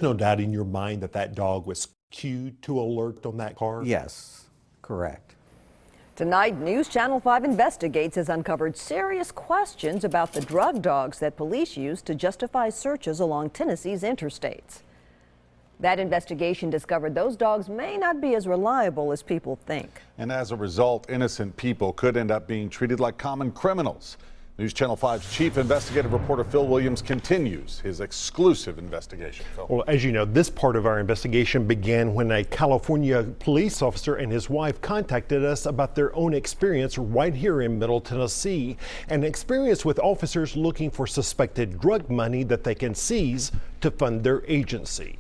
No doubt in your mind that that dog was cued to alert on that car? Yes, correct. Tonight, News Channel 5 Investigates has uncovered serious questions about the drug dogs that police use to justify searches along Tennessee's interstates. That investigation discovered those dogs may not be as reliable as people think. And as a result, innocent people could end up being treated like common criminals. News Channel 5's chief investigative reporter Phil Williams continues his exclusive investigation. Phil. Well, as you know, this part of our investigation began when a California police officer and his wife contacted us about their own experience right here in Middle Tennessee, an experience with officers looking for suspected drug money that they can seize to fund their agency.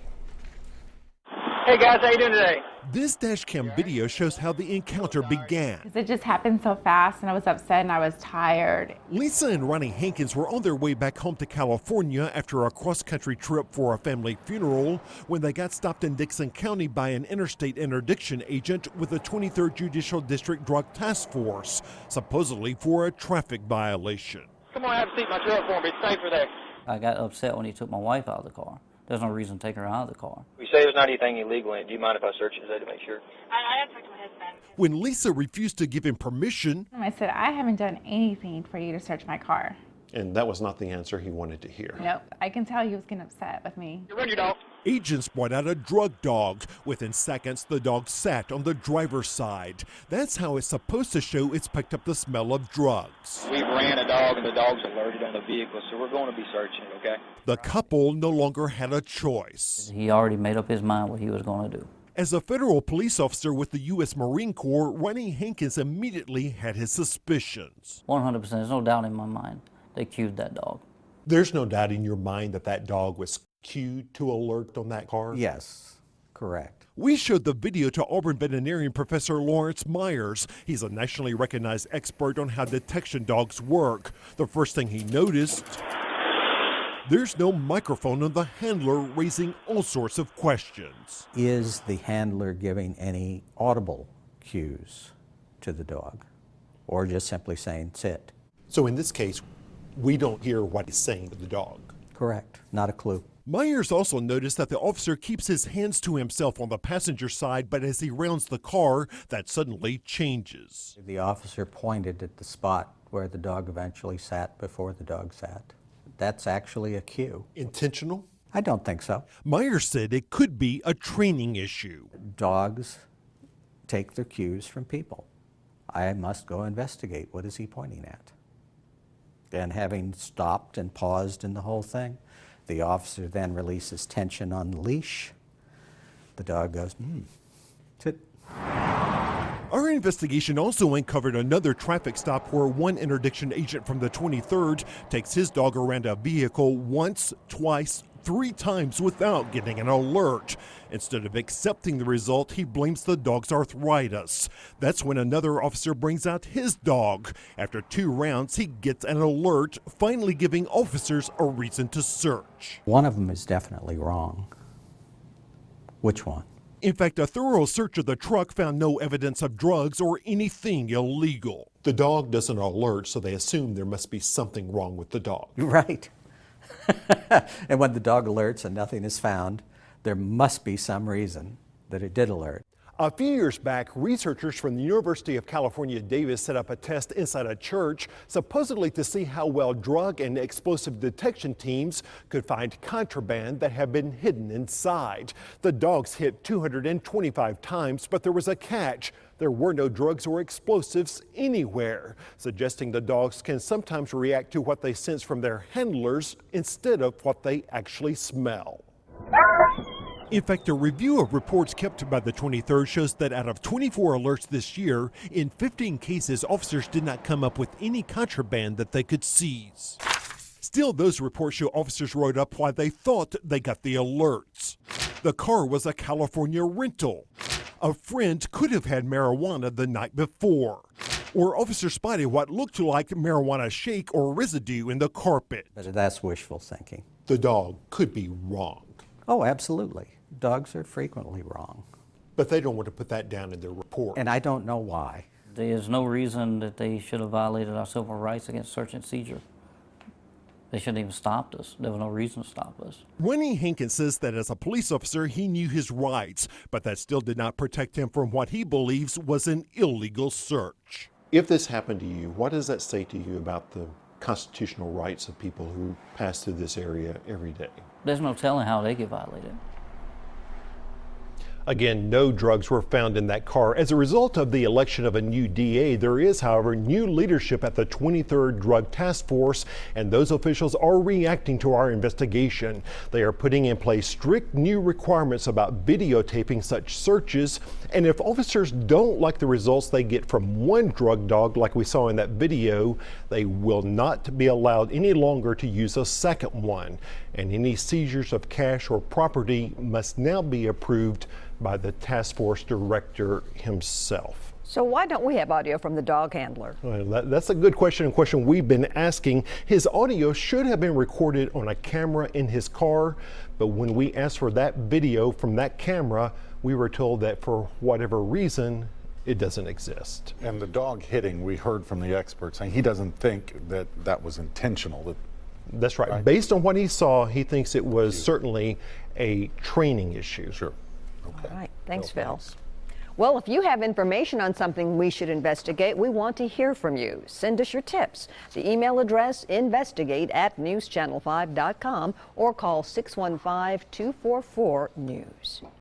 Hey guys, how you doing today? This dashcam video shows how the encounter began. It just happened so fast and I was upset and I was tired. Lisa and Ronnie Hankins were on their way back home to California after a cross-country trip for a family funeral when they got stopped in Dixon County by an interstate interdiction agent with the 23rd Judicial District Drug Task Force, supposedly for a traffic violation. Come on, have a seat in my truck for me. It's safer there. I got upset when he took my wife out of the car. There's no reason to take her out of the car. We say there's not anything illegal in it. Do you mind if I search it today to make sure? I have to talk to my husband. When Lisa refused to give him permission, I said, I haven't done anything for you to search my car. and that was not the answer he wanted to hear. Nope, I can tell he was getting upset with me. You run your dog. Agents brought out a drug dog. Within seconds, the dog sat on the driver's side. That's how it's supposed to show it's picked up the smell of drugs. We ran a dog and the dog's alerted on the vehicle, so we're going to be searching it, okay? The couple no longer had a choice. He already made up his mind what he was going to do. As a federal police officer with the U.S. Marine Corps, Ronnie Hankins immediately had his suspicions. 100%, there's no doubt in my mind. They cued that dog. There's no doubt in your mind that that dog was cued to alert on that car? Yes, correct. We showed the video to Auburn veterinarian Professor Lawrence Myers. He's a nationally recognized expert on how detection dogs work. The first thing he noticed, there's no microphone on the handler, raising all sorts of questions. Is the handler giving any audible cues to the dog, or just simply saying sit? So in this case, we don't hear what he's saying to the dog. Correct, not a clue. Myers also noticed that the officer keeps his hands to himself on the passenger side, but as he rounds the car, that suddenly changes. The officer pointed at the spot where the dog eventually sat before the dog sat. That's actually a cue. Intentional? I don't think so. Myers said it could be a training issue. Dogs take their cues from people. I must go investigate. What is he pointing at? And having stopped and paused in the whole thing, the officer then releases tension on the leash. The dog goes, sit. Our investigation also uncovered another traffic stop where one interdiction agent from the 23rd takes his dog around a vehicle once, twice, 3 times without getting an alert. Instead of accepting the result, he blames the dog's arthritis. That's when another officer brings out his dog. After 2 rounds, he gets an alert, finally giving officers a reason to search. One of them is definitely wrong. Which one? In fact, a thorough search of the truck found no evidence of drugs or anything illegal. The dog doesn't alert, so they assume there must be something wrong with the dog. Right. And when the dog alerts and nothing is found, there must be some reason that it did alert. A few years back, researchers from the University of California, Davis set up a test inside a church, supposedly to see how well drug and explosive detection teams could find contraband that had been hidden inside. The dogs hit 225 times, but there was a catch. There were no drugs or explosives anywhere, suggesting the dogs can sometimes react to what they sense from their handlers instead of what they actually smell. In fact, a review of reports kept by the 23rd shows that out of 24 alerts this year, in 15 cases, officers did not come up with any contraband that they could seize. Still, those reports show officers wrote up why they thought they got the alerts. The car was a California rental. A friend could have had marijuana the night before. Or officers spotted what looked like marijuana shake or residue in the carpet. But that's wishful thinking. The dog could be wrong. Oh, absolutely. Dogs are frequently wrong. But they don't want to put that down in their report. And I don't know why. There's no reason that they should have violated our civil rights against search and seizure. They shouldn't even stopped us. There was no reason to stop us. Winnie Hankins says that as a police officer, he knew his rights, but that still did not protect him from what he believes was an illegal search. If this happened to you, what does that say to you about the constitutional rights of people who pass through this area every day? There's no telling how they get violated. Again, no drugs were found in that car. As a result of the election of a new DA, there is, however, new leadership at the 23rd Drug Task Force, and those officials are reacting to our investigation. They are putting in place strict new requirements about videotaping such searches, and if officers don't like the results they get from one drug dog, like we saw in that video, they will not be allowed any longer to use a second one. And any seizures of cash or property must now be approved by the task force director himself. So why don't we have audio from the dog handler? Well, that's a good question, a question we've been asking. His audio should have been recorded on a camera in his car, but when we asked for that video from that camera, we were told that for whatever reason, it doesn't exist. And the dog hitting, we heard from the experts saying he doesn't think that that was intentional. That's right. Based on what he saw, he thinks it was certainly a training issue. Sure. Okay. All right. Thanks, Phil. Thanks. Well, if you have information on something we should investigate, we want to hear from you. Send us your tips. The email address, investigate@newschannel5.com, or call 615-244-NEWS.